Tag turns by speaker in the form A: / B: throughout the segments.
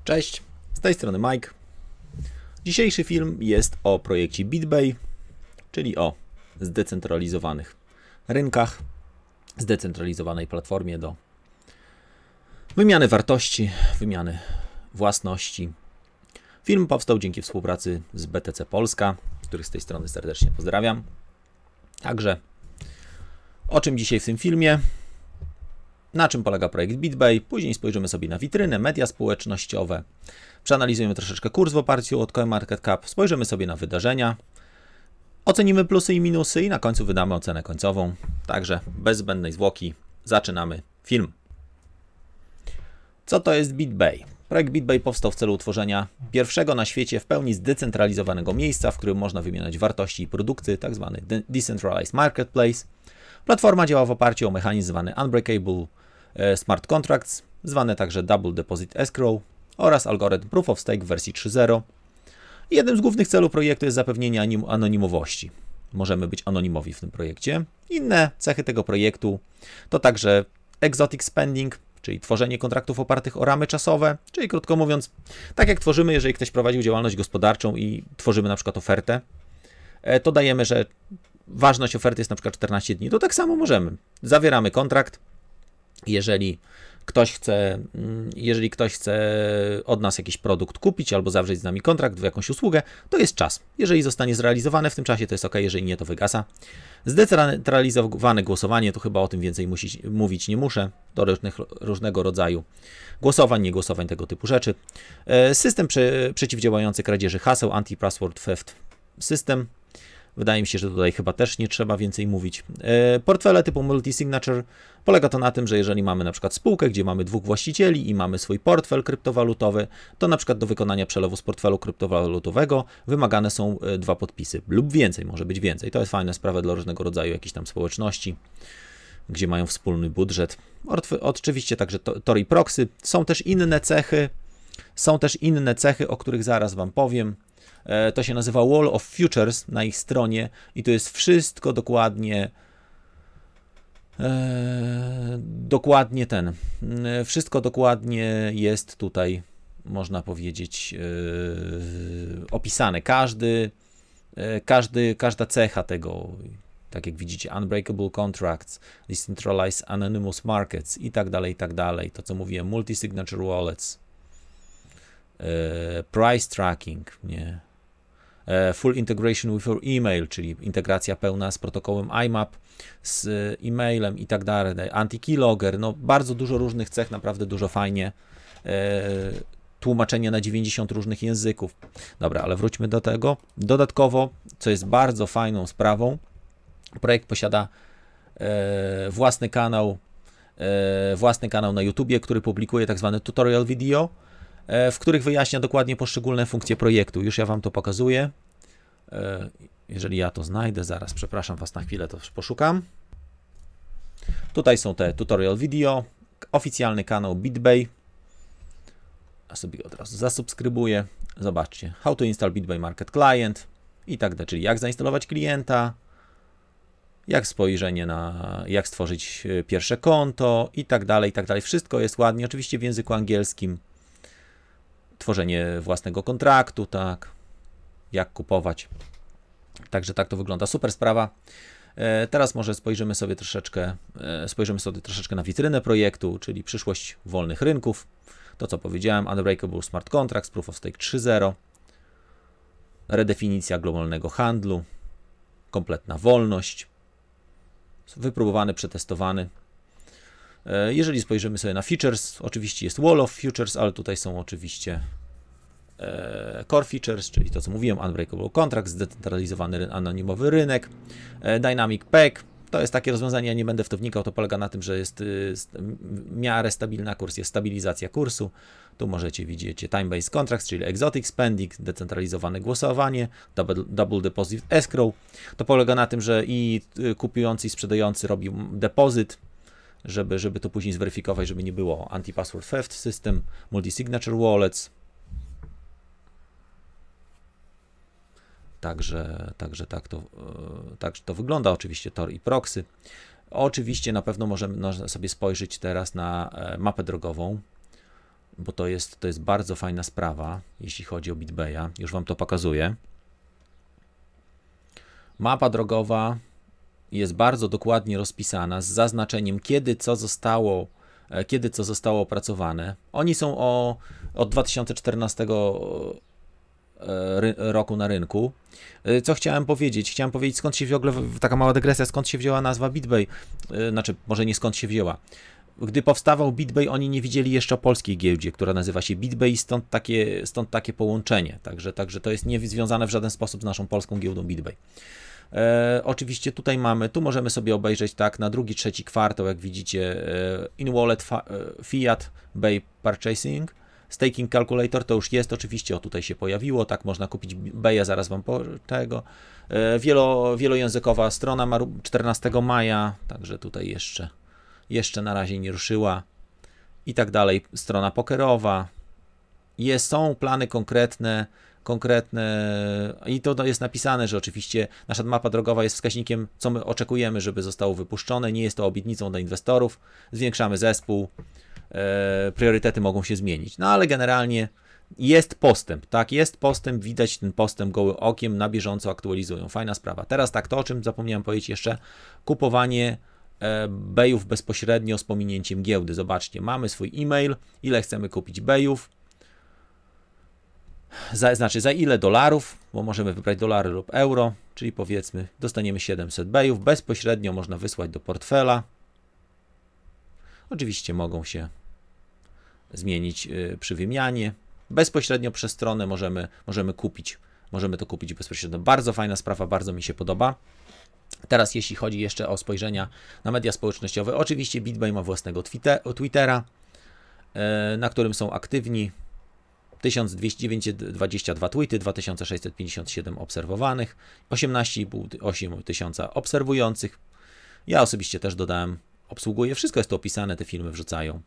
A: Cześć, z tej strony Mike. Dzisiejszy film jest o projekcie BitBay, czyli o zdecentralizowanych rynkach, zdecentralizowanej platformie do wymiany wartości, wymiany własności. Film powstał dzięki współpracy z BTC Polska, których z tej strony serdecznie pozdrawiam. Także o czym dzisiaj w tym filmie? Na czym polega projekt BitBay? Później spojrzymy sobie na witrynę, media społecznościowe. Przeanalizujemy troszeczkę kurs w oparciu o CoinMarketCap. Spojrzymy sobie na wydarzenia. Ocenimy plusy i minusy i na końcu wydamy ocenę końcową. Także bez zbędnej zwłoki zaczynamy film. Co to jest BitBay? Projekt BitBay powstał w celu utworzenia pierwszego na świecie w pełni zdecentralizowanego miejsca, w którym można wymieniać wartości i produkty, tzw. Decentralized Marketplace. Platforma działa w oparciu o mechanizm zwany Unbreakable Smart Contracts, zwane także Double Deposit Escrow oraz algorytm Proof of Stake w wersji 3.0. Jednym z głównych celów projektu jest zapewnienie anonimowości. Możemy być anonimowi w tym projekcie. Inne cechy tego projektu to także exotic spending, czyli tworzenie kontraktów opartych o ramy czasowe, czyli krótko mówiąc, tak jak tworzymy, jeżeli ktoś prowadził działalność gospodarczą i tworzymy na przykład ofertę, to dajemy, że ważność oferty jest na przykład 14 dni, to tak samo możemy. Zawieramy kontrakt, jeżeli ktoś chce od nas jakiś produkt kupić albo zawrzeć z nami kontrakt w jakąś usługę, to jest czas. Jeżeli zostanie zrealizowane w tym czasie, to jest ok, jeżeli nie, to wygasa. Zdecentralizowane głosowanie, to chyba o tym więcej mówić nie muszę, do różnego rodzaju głosowań, nie głosowań, tego typu rzeczy. System przeciwdziałający kradzieży haseł, anti-password theft system. Wydaje mi się, że tutaj chyba też nie trzeba więcej mówić. Portfele typu multi-signature polega to na tym, że jeżeli mamy na przykład spółkę, gdzie mamy dwóch właścicieli i mamy swój portfel kryptowalutowy, to na przykład do wykonania przelewu z portfelu kryptowalutowego wymagane są 2 podpisy lub więcej, może być więcej. To jest fajna sprawa dla różnego rodzaju jakichś tam społeczności, gdzie mają wspólny budżet. Oczywiście także Tor i Proxy. Są też inne cechy, o których zaraz Wam powiem. To się nazywa Wall of Futures na ich stronie i to jest wszystko wszystko dokładnie jest tutaj, można powiedzieć, opisane. Każda cecha tego, tak jak widzicie, Unbreakable Contracts, Decentralized Anonymous Markets i tak dalej, to co mówiłem, Multi-Signature Wallets, Price Tracking, nie? Full Integration with your Email, czyli integracja pełna z protokołem IMAP, z e-mailem i tak dalej, Anti-Keylogger, no bardzo dużo różnych cech, naprawdę dużo fajnie, tłumaczenie na 90 różnych języków. Dobra, ale wróćmy do tego. Dodatkowo, co jest bardzo fajną sprawą, projekt posiada własny kanał na YouTubie, który publikuje tak zwane tutorial video, w których wyjaśnia dokładnie poszczególne funkcje projektu. Już ja Wam to pokazuję. Jeżeli ja to znajdę, zaraz, przepraszam Was na chwilę, to poszukam. Tutaj są te tutorial video, oficjalny kanał BitBay. Ja sobie od razu zasubskrybuję. Zobaczcie, how to install BitBay Market Client i tak dalej, czyli jak zainstalować klienta, jak jak stworzyć pierwsze konto i tak dalej. Wszystko jest ładnie, oczywiście w języku angielskim. Tworzenie własnego kontraktu, tak, jak kupować. Także tak to wygląda. Super sprawa. Teraz może spojrzymy sobie troszeczkę na witrynę projektu, czyli przyszłość wolnych rynków. To co powiedziałem, Unbreakable Smart Contracts, Proof of Stake 3.0, redefinicja globalnego handlu, kompletna wolność, wypróbowany, przetestowany. Jeżeli spojrzymy sobie na features, oczywiście jest Wall of Futures, ale tutaj są oczywiście Core Features, czyli to co mówiłem, Unbreakable Contracts, zdecentralizowany anonimowy rynek, Dynamic Peg, to jest takie rozwiązanie, ja nie będę w to wnikał, to polega na tym, że jest w miarę stabilny kurs, jest stabilizacja kursu, tu możecie widzieć Time-Based Contracts, czyli Exotic Spending, decentralizowane głosowanie, Double Deposit Escrow, to polega na tym, że i kupujący i sprzedający robi depozyt, żeby to później zweryfikować, żeby nie było anti-password theft system, multi-signature wallets. Także tak to wygląda, oczywiście Tor i Proxy. Oczywiście na pewno możemy sobie spojrzeć teraz na mapę drogową bo to jest bardzo fajna sprawa, jeśli chodzi o BitBaya. Już Wam to pokazuję. Mapa drogowa jest bardzo dokładnie rozpisana z zaznaczeniem, kiedy co zostało opracowane. Oni są od 2014 roku na rynku. Co chciałem powiedzieć? Chciałem powiedzieć, skąd się w ogóle, taka mała dygresja, skąd się wzięła nazwa BitBay. Znaczy, może nie skąd się wzięła. Gdy powstawał BitBay, oni nie widzieli jeszcze o polskiej giełdzie, która nazywa się BitBay, stąd takie połączenie. Także to jest nie związane w żaden sposób z naszą polską giełdą BitBay. Oczywiście tutaj tu możemy sobie obejrzeć tak na drugi, trzeci kwartał, jak widzicie, in-wallet fiat Bay Purchasing, staking calculator to już jest, oczywiście, tutaj się pojawiło, tak można kupić Baya, zaraz Wam tego. Wielojęzykowa strona ma 14 maja, także tutaj jeszcze na razie nie ruszyła i tak dalej. Strona pokerowa, są plany konkretne i to jest napisane, że oczywiście nasza mapa drogowa jest wskaźnikiem, co my oczekujemy, żeby zostało wypuszczone. Nie jest to obietnicą dla inwestorów. Zwiększamy zespół, priorytety mogą się zmienić. No ale generalnie jest postęp, tak? Jest postęp, widać ten postęp gołym okiem, na bieżąco aktualizują. Fajna sprawa. Teraz tak, to o czym zapomniałem powiedzieć jeszcze, kupowanie Bayów bezpośrednio z pominięciem giełdy. Zobaczcie, mamy swój e-mail, ile chcemy kupić Bayów. Za ile dolarów, bo możemy wybrać dolary lub euro, czyli powiedzmy dostaniemy 700 Bayów, bezpośrednio można wysłać do portfela. Oczywiście mogą się zmienić przy wymianie. Bezpośrednio przez stronę możemy to kupić bezpośrednio. Bardzo fajna sprawa, bardzo mi się podoba. Teraz jeśli chodzi jeszcze o spojrzenia na media społecznościowe, oczywiście BitBay ma własnego Twittera, na którym są aktywni 1222 tweety, 2657 obserwowanych, 18,5 tysiąca obserwujących. Ja osobiście też dodałem, obsługuję, wszystko jest to opisane, te filmy wrzucają.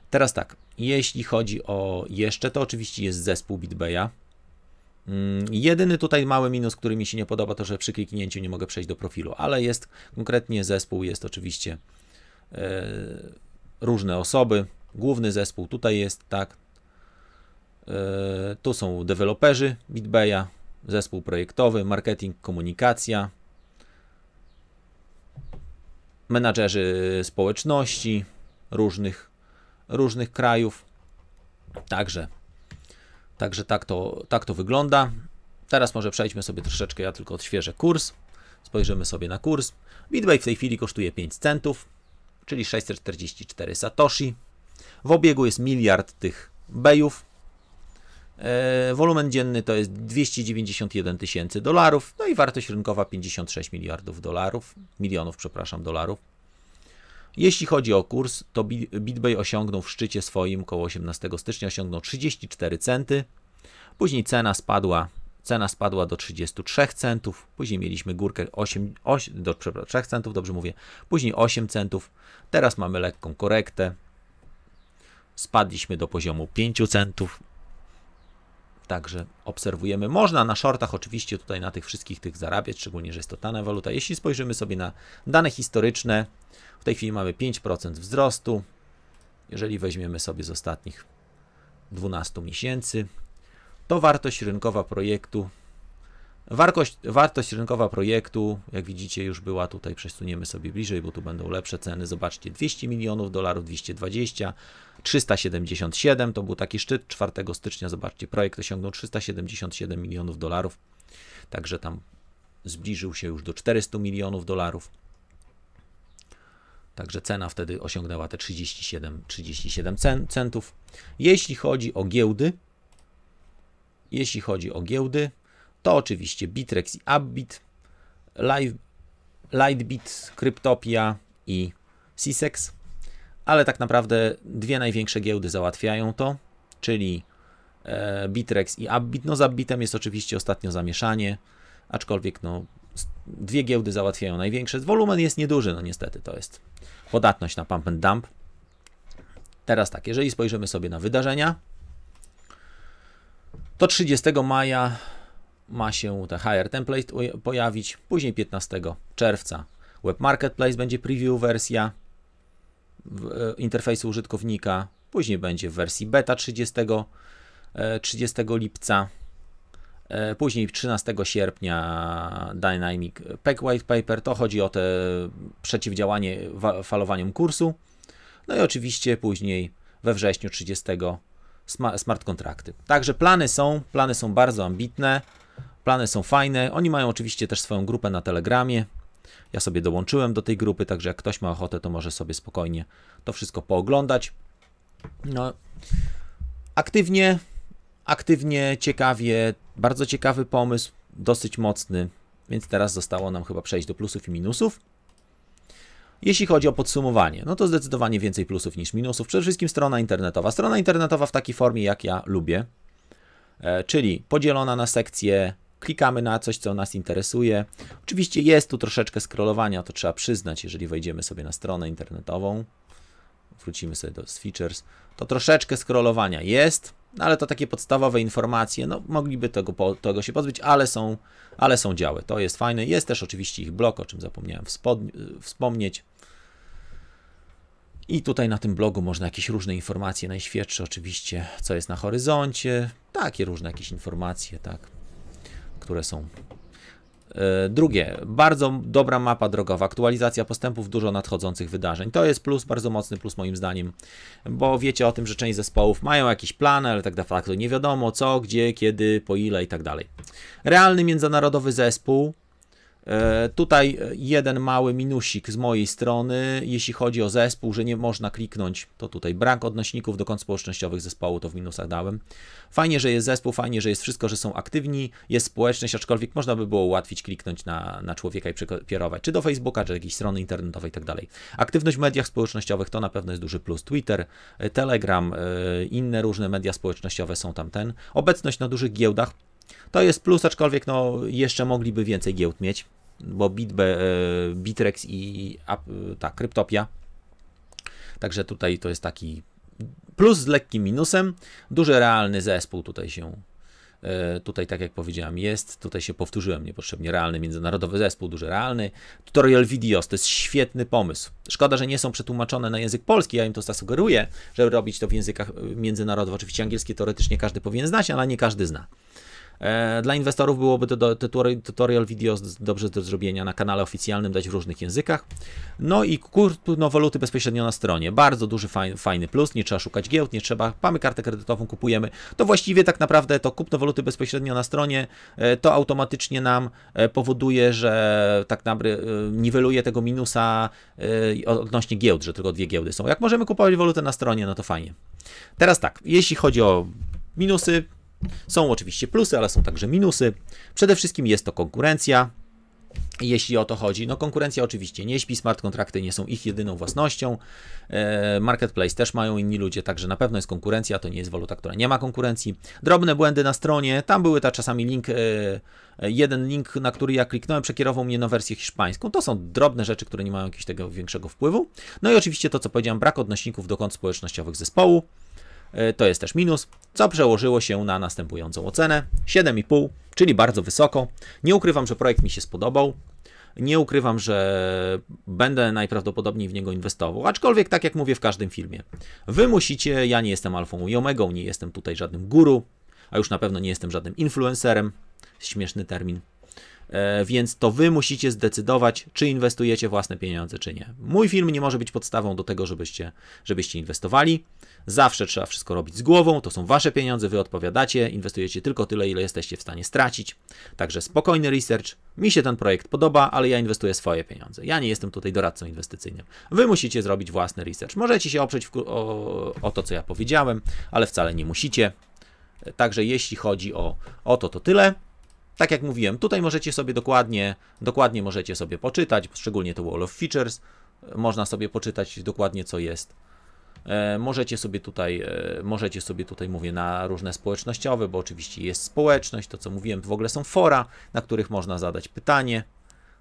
A: Teraz tak, jeśli chodzi o jeszcze, to oczywiście jest zespół BitBaya. Jedyny tutaj mały minus, który mi się nie podoba, to że przy kliknięciu nie mogę przejść do profilu, ale jest konkretnie zespół, jest oczywiście różne osoby. Główny zespół tutaj jest, tak. Tu są deweloperzy BitBaya, zespół projektowy, marketing, komunikacja, menadżerzy społeczności różnych krajów. Także tak to wygląda. Teraz może przejdźmy sobie troszeczkę, ja tylko odświeżę kurs. Spojrzymy sobie na kurs. BitBay w tej chwili kosztuje 5 centów, czyli 644 satoshi. W obiegu jest miliard tych Bayów. Wolumen dzienny to jest 291 tysięcy dolarów, no i wartość rynkowa 56 milionów dolarów. Jeśli chodzi o kurs, to BitBay osiągnął w szczycie swoim około 18 stycznia, osiągnął 34 centy, później cena spadła do 33 centów, później mieliśmy górkę 3 centów, dobrze mówię, później 8 centów, teraz mamy lekką korektę, spadliśmy do poziomu 5 centów, także obserwujemy. Można na shortach oczywiście tutaj na tych wszystkich zarabiać, szczególnie, że jest to tania waluta. Jeśli spojrzymy sobie na dane historyczne, w tej chwili mamy 5% wzrostu. Jeżeli weźmiemy sobie z ostatnich 12 miesięcy, to wartość rynkowa projektu, jak widzicie, już była tutaj, przesuniemy sobie bliżej, bo tu będą lepsze ceny. Zobaczcie, 200 milionów dolarów, 220, 377, to był taki szczyt 4 stycznia, zobaczcie, projekt osiągnął 377 milionów dolarów, także tam zbliżył się już do 400 milionów dolarów. Także cena wtedy osiągnęła te 37 centów. Jeśli chodzi o giełdy, to oczywiście Bittrex i Upbit, Lightbit, Cryptopia i CSEX, ale tak naprawdę dwie największe giełdy załatwiają to, czyli Bittrex i Upbit. No z Upbitem jest oczywiście ostatnio zamieszanie, aczkolwiek no, dwie giełdy załatwiają największe. Wolumen jest nieduży, no niestety to jest podatność na pump and dump. Teraz tak, jeżeli spojrzymy sobie na wydarzenia, to 30 maja ma się te HR template pojawić, później 15 czerwca Web Marketplace będzie preview wersja, interfejsu użytkownika, później będzie w wersji beta 30 lipca, później 13 sierpnia Dynamic Pack White Paper, to chodzi o te przeciwdziałanie falowaniom kursu, no i oczywiście później we wrześniu 30 smart kontrakty. Także plany są bardzo ambitne, plany są fajne, oni mają oczywiście też swoją grupę na Telegramie, ja sobie dołączyłem do tej grupy, także jak ktoś ma ochotę, to może sobie spokojnie to wszystko pooglądać. No, aktywnie, ciekawie, bardzo ciekawy pomysł, dosyć mocny, więc teraz zostało nam chyba przejść do plusów i minusów. Jeśli chodzi o podsumowanie, no to zdecydowanie więcej plusów niż minusów. Przede wszystkim strona internetowa. Strona internetowa w takiej formie, jak ja lubię, czyli podzielona na sekcje, klikamy na coś, co nas interesuje. Oczywiście jest tu troszeczkę scrollowania, to trzeba przyznać, jeżeli wejdziemy sobie na stronę internetową, wrócimy sobie do features, to troszeczkę scrollowania jest, ale to takie podstawowe informacje, no mogliby tego się pozbyć, ale są działy, to jest fajne. Jest też oczywiście ich blog, o czym zapomniałem wspomnieć. I tutaj na tym blogu można jakieś różne informacje, najświeższe oczywiście, co jest na horyzoncie, takie różne jakieś informacje, tak, które są. Drugie, bardzo dobra mapa drogowa, aktualizacja postępów, dużo nadchodzących wydarzeń. To jest plus, bardzo mocny plus moim zdaniem, bo wiecie o tym, że część zespołów mają jakieś plany, ale tak naprawdę nie wiadomo co, gdzie, kiedy, po ile i tak dalej. Realny międzynarodowy zespół. Tutaj jeden mały minusik z mojej strony, jeśli chodzi o zespół, że nie można kliknąć, to tutaj brak odnośników do kont społecznościowych zespołu, to w minusach dałem. Fajnie, że jest zespół, fajnie, że jest wszystko, że są aktywni, jest społeczność, aczkolwiek można by było ułatwić kliknąć na człowieka i przekierować, czy do Facebooka, czy do jakiejś strony internetowej i tak dalej. Aktywność w mediach społecznościowych to na pewno jest duży plus. Twitter, Telegram, inne różne media społecznościowe są tam Obecność na dużych giełdach. To jest plus, aczkolwiek no, jeszcze mogliby więcej giełd mieć, bo Bittrex i Cryptopia. Także tutaj to jest taki plus z lekkim minusem. Duży realny zespół tutaj tak jak powiedziałem jest, tutaj się powtórzyłem niepotrzebnie, realny międzynarodowy zespół, duży realny. Tutorial videos to jest świetny pomysł. Szkoda, że nie są przetłumaczone na język polski, ja im to zasugeruję, żeby robić to w językach międzynarodowych. Oczywiście angielski teoretycznie każdy powinien znać, ale nie każdy zna. Dla inwestorów byłoby to tutorial video dobrze do zrobienia na kanale oficjalnym, dać w różnych językach. No i kurs waluty bezpośrednio na stronie. Bardzo duży, fajny plus, nie trzeba szukać giełd, nie trzeba, mamy kartę kredytową, kupujemy. To właściwie tak naprawdę to kupno waluty bezpośrednio na stronie, to automatycznie nam powoduje, że tak naprawdę niweluje tego minusa odnośnie giełd, że tylko dwie giełdy są. Jak możemy kupować walutę na stronie, no to fajnie. Teraz tak, jeśli chodzi o minusy, są oczywiście plusy, ale są także minusy. Przede wszystkim jest to konkurencja. Jeśli o to chodzi, no konkurencja oczywiście nie śpi, smart kontrakty nie są ich jedyną własnością. Marketplace też mają inni ludzie, także na pewno jest konkurencja, to nie jest waluta, która nie ma konkurencji. Drobne błędy na stronie, tam były czasami jeden link, na który ja kliknąłem, przekierował mnie na wersję hiszpańską. To są drobne rzeczy, które nie mają jakiegoś tego większego wpływu. No i oczywiście to, co powiedziałem, brak odnośników do kont społecznościowych zespołu. To jest też minus, co przełożyło się na następującą ocenę 7,5, czyli bardzo wysoko. Nie ukrywam, że projekt mi się spodobał. Nie ukrywam, że będę najprawdopodobniej w niego inwestował, aczkolwiek tak jak mówię w każdym filmie. Wy musicie, ja nie jestem alfą i omegą, nie jestem tutaj żadnym guru, a już na pewno nie jestem żadnym influencerem, śmieszny termin. Więc to wy musicie zdecydować, czy inwestujecie własne pieniądze, czy nie. Mój film nie może być podstawą do tego, żebyście inwestowali. Zawsze trzeba wszystko robić z głową, to są wasze pieniądze, wy odpowiadacie, inwestujecie tylko tyle, ile jesteście w stanie stracić. Także spokojny research. Mi się ten projekt podoba, ale ja inwestuję swoje pieniądze. Ja nie jestem tutaj doradcą inwestycyjnym. Wy musicie zrobić własny research. Możecie się oprzeć o to, co ja powiedziałem, ale wcale nie musicie. Także jeśli chodzi o to tyle. Tak jak mówiłem, tutaj możecie sobie dokładnie możecie sobie poczytać, szczególnie to Wall of Features, można sobie poczytać dokładnie co jest. Możecie sobie tutaj mówię na różne społecznościowe, bo oczywiście jest społeczność, to co mówiłem, w ogóle są fora, na których można zadać pytanie.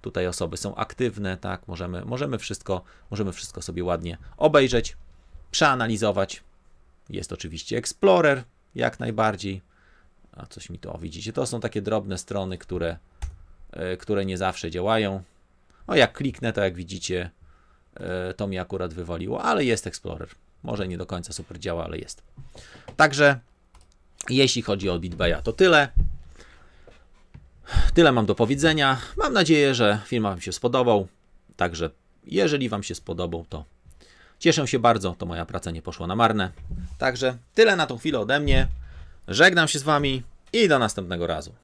A: Tutaj osoby są aktywne, tak, możemy wszystko sobie ładnie obejrzeć, przeanalizować. Jest oczywiście Explorer, jak najbardziej. A coś mi to, widzicie, to są takie drobne strony, które nie zawsze działają. O, jak kliknę, to jak widzicie, To mi akurat wywaliło, ale jest Explorer. Może nie do końca super działa, ale jest. Także jeśli chodzi o BitBaya, to tyle. Tyle mam do powiedzenia. Mam nadzieję, że film Wam się spodobał. Także jeżeli Wam się spodobał, to cieszę się bardzo, to moja praca nie poszła na marne. Także tyle na tą chwilę ode mnie. Żegnam się z Wami i do następnego razu.